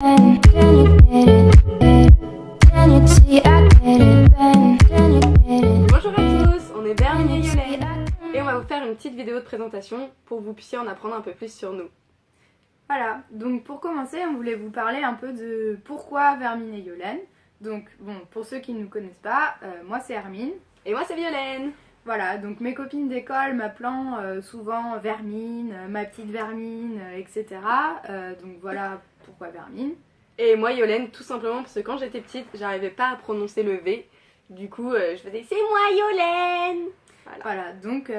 Bonjour à tous, on est Berline et Yolène et on va vous faire une petite vidéo de présentation pour que vous puissiez en apprendre un peu plus sur nous. Voilà, donc pour commencer, on voulait vous parler un peu de pourquoi Vermine et Yolène. Donc bon, pour ceux qui ne nous connaissent pas, moi c'est Hermine. Et moi c'est Violaine. Voilà, donc mes copines d'école m'appelant souvent Vermine, ma petite Vermine, etc. Donc voilà pourquoi Vermine. Et moi Yolène, tout simplement parce que quand j'étais petite, j'arrivais pas à prononcer le V. Du coup, je faisais « c'est moi Yolène ». Voilà, donc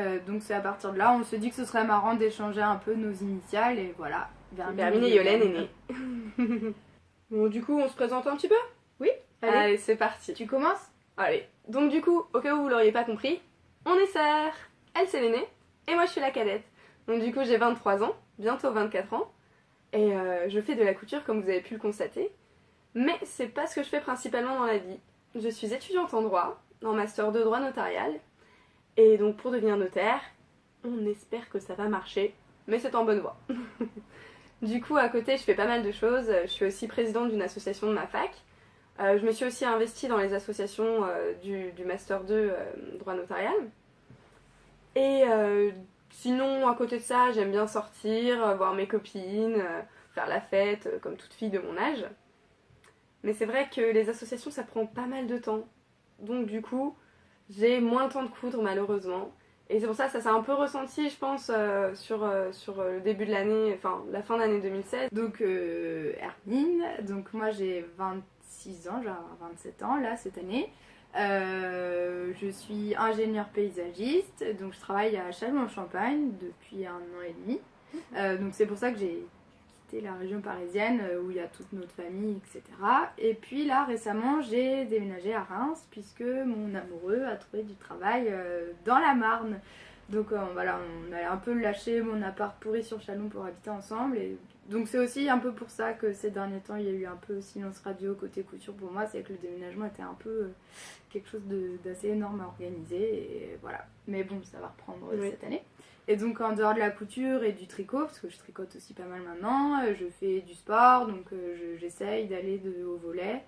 c'est à partir de là, on se dit que ce serait marrant d'échanger un peu nos initiales et voilà. Vermine et Yolène est née. Bon, du coup, on se présente un petit peu? Oui, allez c'est parti. Tu commences? Allez, donc du coup, au cas où vous l'auriez pas compris, on est sœurs. Elle c'est l'aînée et moi je suis la cadette. Donc du coup j'ai 23 ans, bientôt 24 ans. Et je fais de la couture comme vous avez pu le constater. Mais c'est pas ce que je fais principalement dans la vie. Je suis étudiante en droit, en master de droit notarial. Et donc pour devenir notaire, on espère que ça va marcher, mais c'est en bonne voie. Du coup à côté je fais pas mal de choses. Je suis aussi présidente d'une association de ma fac. Je me suis aussi investie dans les associations du Master 2 droit notarial. Et sinon, à côté de ça, j'aime bien sortir, voir mes copines, faire la fête, comme toute fille de mon âge. Mais c'est vrai que les associations, ça prend pas mal de temps. Donc du coup, j'ai moins le temps de coudre, malheureusement. Et c'est pour ça que ça s'est un peu ressenti, je pense, sur le début de l'année, enfin, la fin d'année 2016. Donc Hermine, donc moi j'ai 26 ans, je vais avoir 27 ans là cette année. Je suis ingénieure paysagiste, donc je travaille à Châlons-en-Champagne depuis 1 an et demi. Donc c'est pour ça que j'ai quitté la région parisienne où il y a toute notre famille, etc. Et puis là récemment j'ai déménagé à Reims puisque mon amoureux a trouvé du travail dans la Marne. Donc voilà, on a un peu lâché mon appart pourri sur Châlons pour habiter ensemble. Et donc c'est aussi un peu pour ça que ces derniers temps il y a eu un peu silence radio côté couture pour moi. C'est que le déménagement était un peu quelque chose d'assez énorme à organiser. Et voilà. Mais bon, ça va reprendre cette année. Et donc en dehors de la couture et du tricot, parce que je tricote aussi pas mal maintenant, je fais du sport, donc j'essaye d'aller au volley.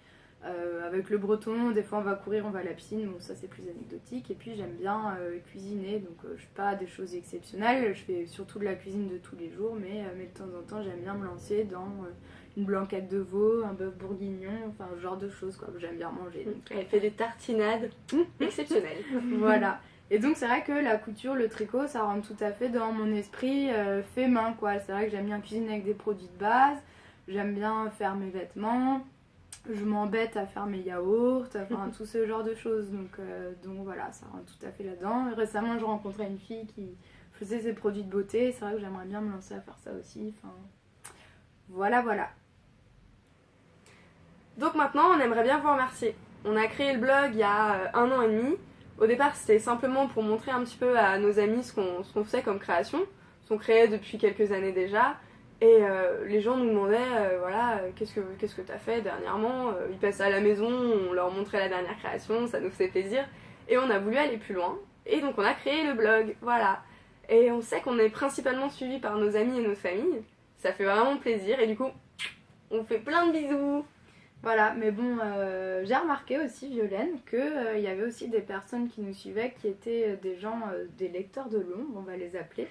Avec le breton, des fois on va courir, on va à la piscine, bon ça c'est plus anecdotique. Et puis j'aime bien cuisiner, donc je fais pas des choses exceptionnelles, je fais surtout de la cuisine de tous les jours, mais de temps en temps j'aime bien me lancer dans une blanquette de veau, un bœuf bourguignon, enfin ce genre de choses quoi, j'aime bien manger. Donc, elle fait des tartinades exceptionnelles. Voilà. Et donc c'est vrai que la couture, le tricot, ça rentre tout à fait dans mon esprit fait main quoi. C'est vrai que j'aime bien cuisiner avec des produits de base, j'aime bien faire mes vêtements, je m'embête à faire mes yaourts, enfin tout ce genre de choses. Donc voilà, ça rentre tout à fait là-dedans. Et récemment je rencontrais une fille qui faisait ses produits de beauté, c'est vrai que j'aimerais bien me lancer à faire ça aussi. Enfin voilà. Donc maintenant on aimerait bien vous remercier. On a créé le blog il y a 1 an et demi. Au départ, c'était simplement pour montrer un petit peu à nos amis ce qu'on faisait comme création. On créait depuis quelques années déjà. Et les gens nous demandaient, voilà, qu'est-ce que tu as fait dernièrement? Ils passaient à la maison, on leur montrait la dernière création, ça nous faisait plaisir. Et on a voulu aller plus loin. Et donc on a créé le blog, voilà. Et on sait qu'on est principalement suivi par nos amis et nos familles. Ça fait vraiment plaisir. Et du coup, on fait plein de bisous. Voilà, mais bon, j'ai remarqué aussi, Violaine, qu'il y avait aussi des personnes qui nous suivaient qui étaient des gens, des lecteurs de l'ombre, on va les appeler.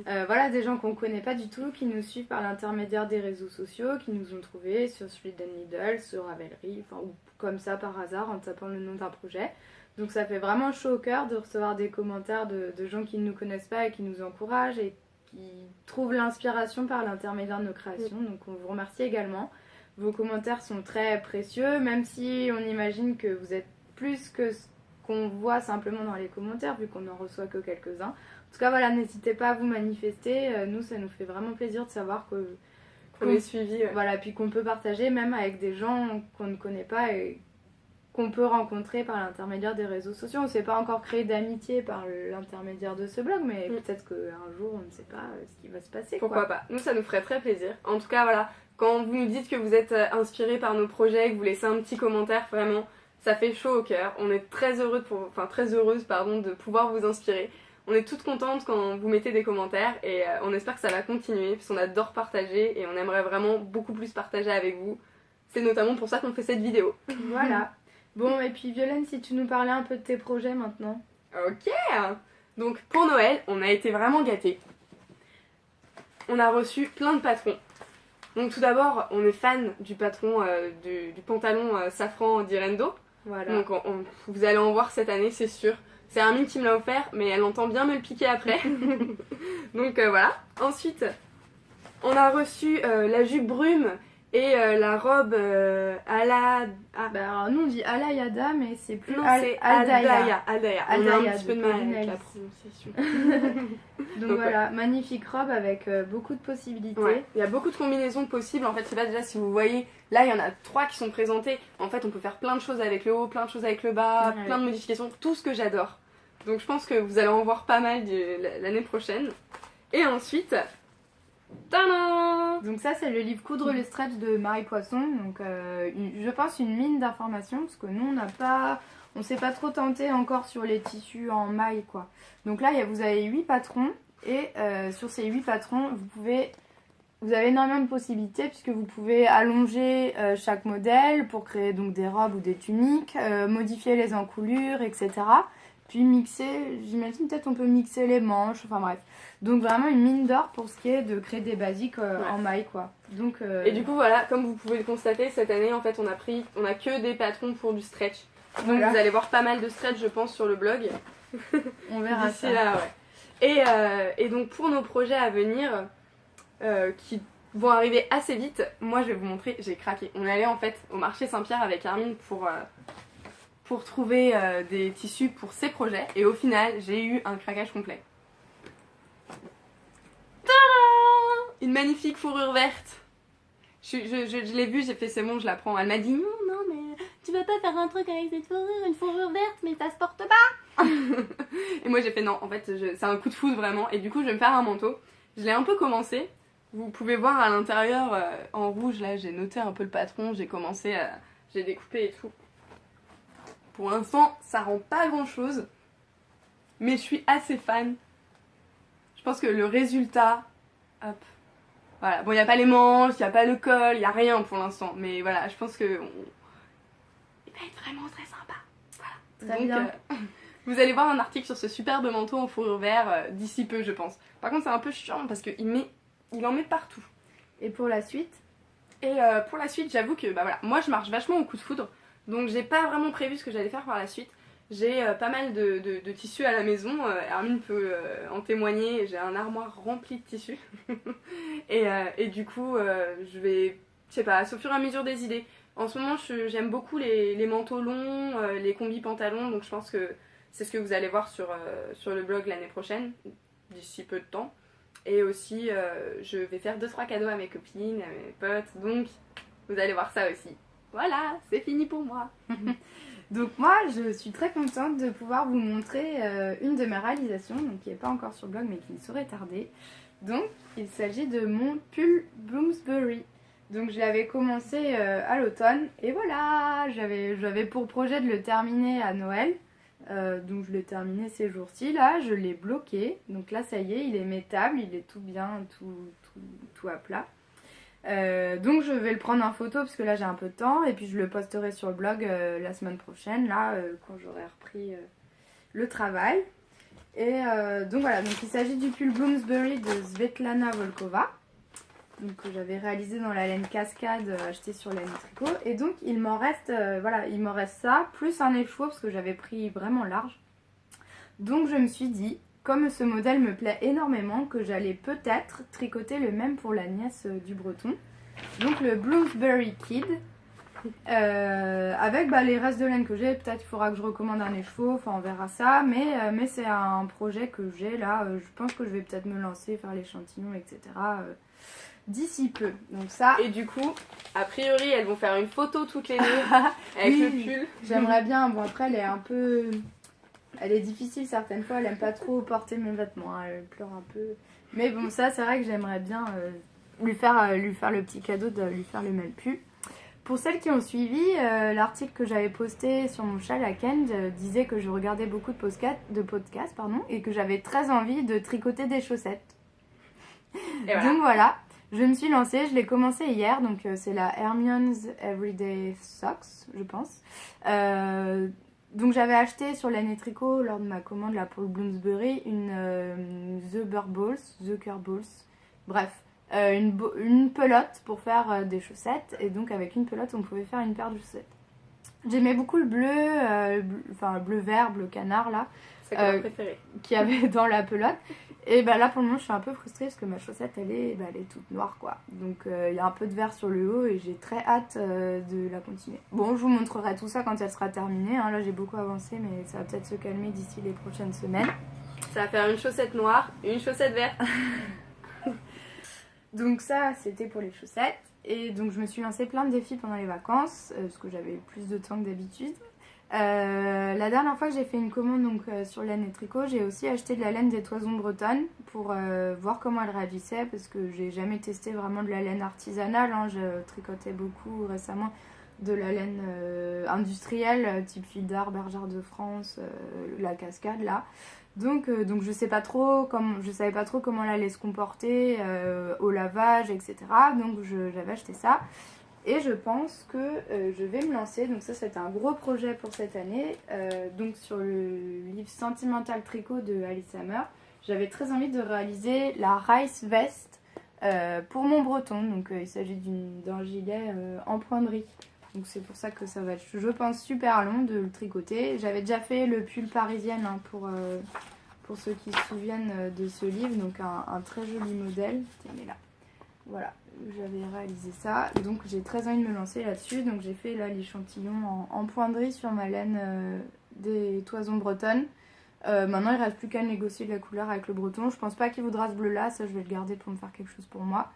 Voilà, des gens qu'on connaît pas du tout, qui nous suivent par l'intermédiaire des réseaux sociaux, qui nous ont trouvés sur Thread Needle, sur Ravelry, enfin, ou comme ça par hasard en tapant le nom d'un projet. Donc ça fait vraiment chaud au cœur de recevoir des commentaires de gens qui ne nous connaissent pas et qui nous encouragent et qui trouvent l'inspiration par l'intermédiaire de nos créations. Donc on vous remercie également. Vos commentaires sont très précieux, même si on imagine que vous êtes plus que ce qu'on voit simplement dans les commentaires, vu qu'on n'en reçoit que quelques-uns. En tout cas, voilà, n'hésitez pas à vous manifester. Nous, ça nous fait vraiment plaisir de savoir qu'on est suivi. Voilà, puis qu'on peut partager même avec des gens qu'on ne connaît pas et qu'on peut rencontrer par l'intermédiaire des réseaux sociaux. On ne s'est pas encore créé d'amitié par l'intermédiaire de ce blog, mais peut-être qu'un jour, on ne sait pas ce qui va se passer. Pourquoi pas. Nous, ça nous ferait très plaisir. En tout cas, voilà. Quand vous nous dites que vous êtes inspiré par nos projets, que vous laissez un petit commentaire, vraiment, ça fait chaud au cœur. On est très heureuse de pouvoir vous inspirer. On est toutes contentes quand vous mettez des commentaires et on espère que ça va continuer parce qu'on adore partager et on aimerait vraiment beaucoup plus partager avec vous. C'est notamment pour ça qu'on fait cette vidéo. Voilà. Bon, et puis Violaine, si tu nous parlais un peu de tes projets maintenant. Ok. Donc pour Noël, on a été vraiment gâtés. On a reçu plein de patrons. Donc tout d'abord, on est fan du patron du pantalon safran d'Irendo. Voilà. Donc vous allez en voir cette année, c'est sûr. C'est Hermine qui me l'a offert, mais elle entend bien me le piquer après. Donc voilà. Ensuite, on a reçu la jupe brume et la robe à la... Bah, alors, nous on dit Alayada, mais c'est plus Non, c'est Aldaya. Aldaya. On a un Aldaya, petit peu de de mal avec Polinel. la prononciation. Donc Donc, voilà, magnifique robe avec beaucoup de possibilités. Ouais. Il y a beaucoup de combinaisons possibles. En fait, je sais pas déjà si vous voyez, là il y en a 3 qui sont présentées. En fait, on peut faire plein de choses avec le haut, plein de choses avec le bas, Ouais. plein de modifications, tout ce que j'adore. Donc je pense que vous allez en voir pas mal l'année prochaine. Et ensuite, tadam! Donc ça c'est le livre Coudre le stretch de Marie Poisson. Donc je pense une mine d'informations parce que nous on s'est pas trop tenté encore sur les tissus en maille quoi. Donc là vous avez 8 patrons et sur ces 8 patrons vous avez énormément de possibilités puisque vous pouvez allonger chaque modèle pour créer donc des robes ou des tuniques, modifier les encoulures, etc. Puis mixer, j'imagine peut-être on peut mixer les manches, enfin bref. Donc vraiment une mine d'or pour ce qui est de créer des basiques en maille quoi. Donc, Et du coup voilà, comme vous pouvez le constater, cette année en fait on a que des patrons pour du stretch. Donc voilà. vous allez voir pas mal de stretch je pense sur le blog. On verra D'ici ça. là, ouais. Et donc pour nos projets à venir qui vont arriver assez vite, moi je vais vous montrer, j'ai craqué. On est allé en fait au marché Saint-Pierre avec Hermine pour trouver des tissus pour ces projets et au final j'ai eu un craquage complet. Tadam! Une magnifique fourrure verte. Je l'ai vue, j'ai fait c'est bon, je la prends. Elle m'a dit non mais tu vas pas faire un truc avec cette fourrure, une fourrure verte mais ça se porte pas. Et moi j'ai fait non, en fait c'est un coup de foudre vraiment et du coup je vais me faire un manteau. Je l'ai un peu commencé. Vous pouvez voir à l'intérieur en rouge là, j'ai noté un peu le patron, j'ai découpé et tout. Pour l'instant, ça rend pas grand chose, mais je suis assez fan. Je pense que le résultat, hop, voilà. Bon, il n'y a pas les manches, il n'y a pas le col, il n'y a rien pour l'instant, mais voilà, je pense que il va être vraiment très sympa. Voilà. Très bien. Vous allez voir un article sur ce superbe manteau en fourrure vert d'ici peu, je pense. Par contre, c'est un peu chiant parce qu'il en met partout. Et pour la suite? Et pour la suite, j'avoue que bah voilà, moi je marche vachement au coup de foudre. Donc j'ai pas vraiment prévu ce que j'allais faire par la suite. J'ai pas mal de tissus à la maison, Hermine peut en témoigner, j'ai un armoire rempli de tissus. et du coup, je vais, je sais pas, au fur et à mesure des idées. En ce moment, j'aime beaucoup les manteaux longs, les combis pantalons, donc je pense que c'est ce que vous allez voir sur le blog l'année prochaine, d'ici peu de temps. Et aussi, je vais faire 2-3 cadeaux à mes copines, à mes potes, donc vous allez voir ça aussi. Voilà, c'est fini pour moi. Donc moi, je suis très contente de pouvoir vous montrer une de mes réalisations, donc qui n'est pas encore sur le blog, mais qui ne saurait tarder. Donc, il s'agit de mon pull Bloomsbury. Donc je l'avais commencé à l'automne, et voilà, j'avais pour projet de le terminer à Noël. Donc je l'ai terminé ces jours-ci, là, je l'ai bloqué. Donc là, ça y est, il est mettable, il est tout bien, tout à plat. Donc je vais le prendre en photo parce que là j'ai un peu de temps et puis je le posterai sur le blog la semaine prochaine là quand j'aurai repris le travail et donc voilà, donc il s'agit du pull Bloomsbury de Svetlana Volkova donc, que j'avais réalisé dans la laine cascade achetée sur Laine Tricot et donc il m'en reste il m'en reste ça plus un écheveau parce que j'avais pris vraiment large donc je me suis dit comme ce modèle me plaît énormément que j'allais peut-être tricoter le même pour la nièce du Breton. Donc le Bloomsbury Kid. Avec les restes de laine que j'ai, peut-être il faudra que je recommande un écheveau, enfin on verra ça. Mais c'est un projet que j'ai là, je pense que je vais peut-être me lancer, faire l'échantillon, etc. D'ici peu. Donc ça. Et du coup, a priori, elles vont faire une photo toutes les deux avec oui, le pull. J'aimerais bien, bon après elle est un peu... Elle est difficile certaines fois, elle aime pas trop porter mes vêtements, hein, elle pleure un peu. Mais bon, ça c'est vrai que j'aimerais bien lui faire le petit cadeau de lui faire le même pull. Pour celles qui ont suivi, l'article que j'avais posté sur mon châle à Ken disait que je regardais beaucoup de podcasts et que j'avais très envie de tricoter des chaussettes. Et voilà. Donc voilà, Je me suis lancée, je l'ai commencé hier, donc c'est la Hermione's Everyday Socks, je pense. Donc j'avais acheté sur l'année tricot lors de ma commande là pour le Bloomsbury une The Balls, bref, une pelote pour faire des chaussettes, et donc avec une pelote on pouvait faire une paire de chaussettes. J'aimais beaucoup le bleu vert, bleu canard là, C'est quoi préféré qu'il y avait dans la pelote. Et bah là pour le moment je suis un peu frustrée parce que ma chaussette elle est toute noire quoi. Donc il y a un peu de vert sur le haut et j'ai très hâte de la continuer. Bon, je vous montrerai tout ça quand elle sera terminée, hein. Là j'ai beaucoup avancé mais ça va peut-être se calmer d'ici les prochaines semaines. Ça va faire une chaussette noire, une chaussette verte. Donc ça c'était pour les chaussettes. Et donc je me suis lancé plein de défis pendant les vacances parce que j'avais plus de temps que d'habitude. La dernière fois que j'ai fait une commande donc, sur laine et tricot, j'ai aussi acheté de la laine des Toisons Bretonnes pour voir comment elle réagissait, parce que j'ai jamais testé vraiment de la laine artisanale, hein. Je tricotais beaucoup récemment de la laine industrielle type fil d'art, Bergère de France, la Cascade là. Donc je savais pas trop comment elle allait se comporter au lavage, etc. Donc j'avais acheté ça. Et je pense que je vais me lancer, donc ça c'est un gros projet pour cette année, donc sur le livre Sentimental Tricot de Alice Hammer. J'avais très envie de réaliser la Rice Vest pour mon breton, donc il s'agit d'un gilet en poinderie. Donc c'est pour ça que ça va être, je pense, super long de le tricoter. J'avais déjà fait le pull parisienne hein, pour ceux qui se souviennent de ce livre, donc un très joli modèle. Tiens, il est là. Voilà, j'avais réalisé ça, donc j'ai très envie de me lancer là-dessus. Donc j'ai fait là l'échantillon en poinderie sur ma laine des Toisons Bretonnes. Maintenant il reste plus qu'à négocier de la couleur avec le breton. Je pense pas qu'il voudra ce bleu là, ça je vais le garder pour me faire quelque chose pour moi.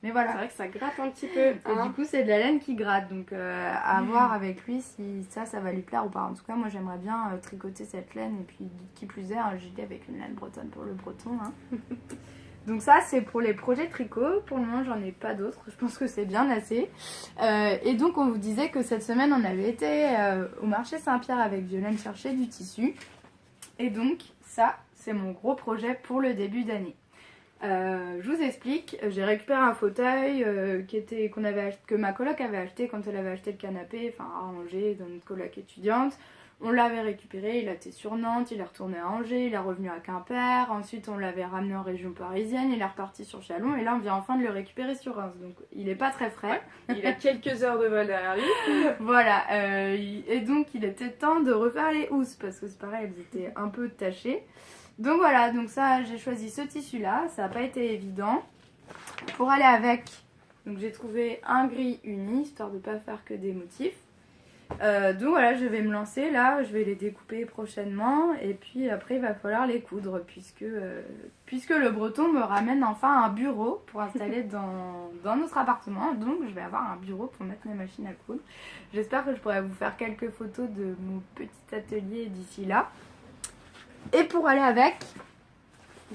Mais voilà. C'est vrai que ça gratte un petit peu. Et du coup c'est de la laine qui gratte, donc à voir avec lui si ça va lui plaire ou pas. En tout cas moi j'aimerais bien tricoter cette laine, et puis qui plus est un gilet avec une laine bretonne pour le breton hein. Donc ça c'est pour les projets tricot. Pour le moment j'en ai pas d'autres, je pense que c'est bien assez. Et donc on vous disait que cette semaine on avait été au marché Saint-Pierre avec Violaine chercher du tissu. Et donc ça c'est mon gros projet pour le début d'année. Je vous explique, j'ai récupéré un fauteuil que ma coloc avait acheté quand elle avait acheté le canapé, enfin à Angers dans notre coloc étudiante. On l'avait récupéré, il était sur Nantes, il est retourné à Angers, il est revenu à Quimper, ensuite on l'avait ramené en région parisienne, il est reparti sur Chalon, et là on vient enfin de le récupérer sur Reims, donc il est pas très frais. Ouais, il a quelques heures de vol derrière lui. Voilà, et donc il était temps de refaire les housses, parce que c'est pareil, elles étaient un peu tachées. Donc voilà, donc ça j'ai choisi ce tissu là, ça n'a pas été évident. Pour aller avec, donc j'ai trouvé un gris uni, histoire de ne pas faire que des motifs. Donc voilà, je vais me lancer là, je vais les découper prochainement, et puis après il va falloir les coudre puisque le breton me ramène enfin un bureau pour installer dans notre appartement. Donc je vais avoir un bureau pour mettre mes machines à coudre. J'espère que je pourrai vous faire quelques photos de mon petit atelier d'ici là. Et pour aller avec,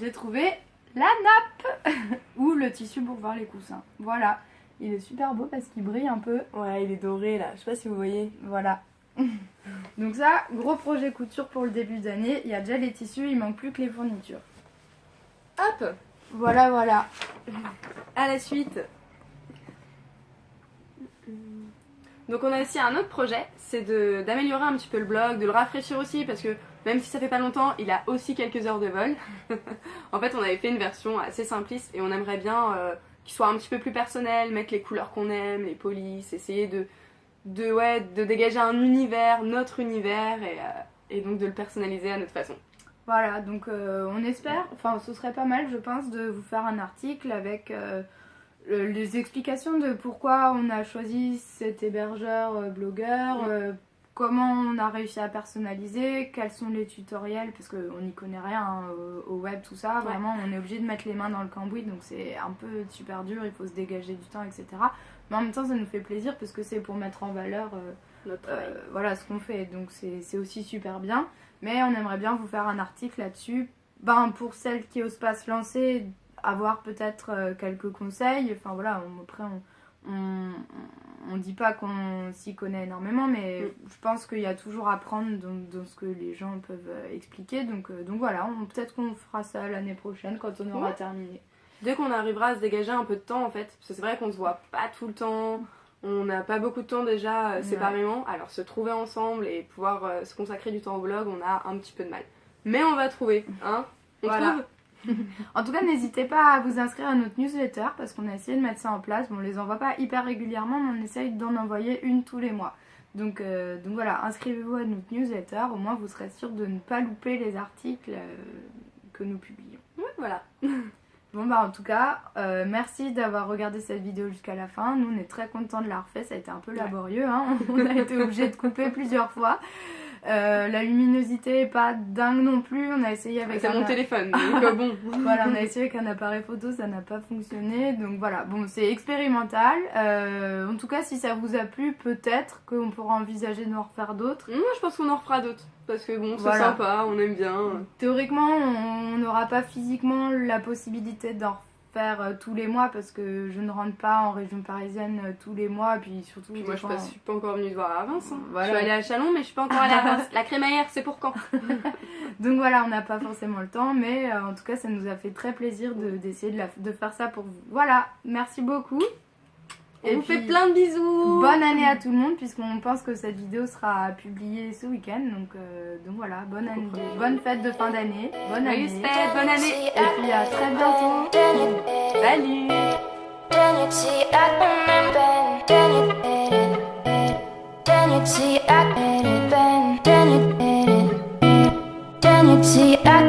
j'ai trouvé la nappe ou le tissu pour voir les coussins. Voilà. Il est super beau parce qu'il brille un peu. Ouais, il est doré là, je sais pas si vous voyez. Voilà. Donc ça, gros projet couture pour le début d'année. Il y a déjà les tissus, il manque plus que les fournitures. Hop, voilà, voilà. À la suite. Donc on a aussi un autre projet, c'est d'améliorer un petit peu le blog, de le rafraîchir aussi, parce que même si ça fait pas longtemps, il a aussi quelques heures de vol. En fait on avait fait une version assez simpliste et on aimerait bien qu'il soit un petit peu plus personnel, mettre les couleurs qu'on aime, les polices, essayer de dégager un univers, notre univers, et donc de le personnaliser à notre façon. Voilà, donc on espère, enfin ce serait pas mal je pense de vous faire un article avec les explications de pourquoi on a choisi cet hébergeur blogueur, comment on a réussi à personnaliser, quels sont les tutoriels, parce qu'on n'y connaît rien hein, au web, tout ça, vraiment on est obligé de mettre les mains dans le cambouis, donc c'est un peu super dur, il faut se dégager du temps, etc. Mais en même temps ça nous fait plaisir parce que c'est pour mettre en valeur voilà, ce qu'on fait, donc c'est aussi super bien. Mais on aimerait bien vous faire un article là-dessus, pour celles qui osent pas se lancer, avoir peut-être quelques conseils. Enfin voilà, après on dit pas qu'on s'y connaît énormément, mais je pense qu'il y a toujours à prendre dans ce que les gens peuvent expliquer. Donc voilà, peut-être qu'on fera ça l'année prochaine quand on aura terminé. dès qu'on arrivera à se dégager un peu de temps en fait, parce que c'est vrai qu'on se voit pas tout le temps, on n'a pas beaucoup de temps déjà séparément, alors se trouver ensemble et pouvoir se consacrer du temps au blog, on a un petit peu de mal. Mais on va trouver, hein? On Voilà. trouve? En tout cas, n'hésitez pas à vous inscrire à notre newsletter parce qu'on a essayé de mettre ça en place. Bon, on les envoie pas hyper régulièrement, mais on essaye d'en envoyer une tous les mois. Donc voilà, inscrivez-vous à notre newsletter, au moins vous serez sûr de ne pas louper les articles que nous publions. Ouais, voilà. Bon bah en tout cas, merci d'avoir regardé cette vidéo jusqu'à la fin. Nous on est très contents de la refaire, ça a été un peu laborieux, hein. On a été obligé de couper plusieurs fois. La luminosité est pas dingue non plus, on a essayé avec C'est mon téléphone, donc bon. Voilà, on a essayé avec un appareil photo, ça n'a pas fonctionné, donc voilà, bon c'est expérimental. En tout cas si ça vous a plu, peut-être qu'on pourra envisager d'en refaire d'autres. Moi je pense qu'on en refera d'autres, parce que bon, c'est Voilà. sympa, on aime bien. Théoriquement, on n'aura pas physiquement la possibilité d'en refaire tous les mois parce que je ne rentre pas en région parisienne tous les mois, et puis surtout... Puis moi des je fois, suis pas encore venue te voir à Reims, hein. Voilà. Je suis allée à Chalon mais je suis pas encore allée à Reims. La crémaillère c'est pour quand? Donc voilà, on n'a pas forcément le temps, mais en tout cas ça nous a fait très plaisir d'essayer de faire ça pour vous. Voilà, merci beaucoup. On vous fait plein de bisous. Bonne année à tout le monde, puisqu'on pense que cette vidéo sera publiée ce week-end. Donc voilà, bonne année, bonne fête de fin d'année. Bonne année. Joyeuse fête, bonne année. Et puis à très bientôt. Salut. See, I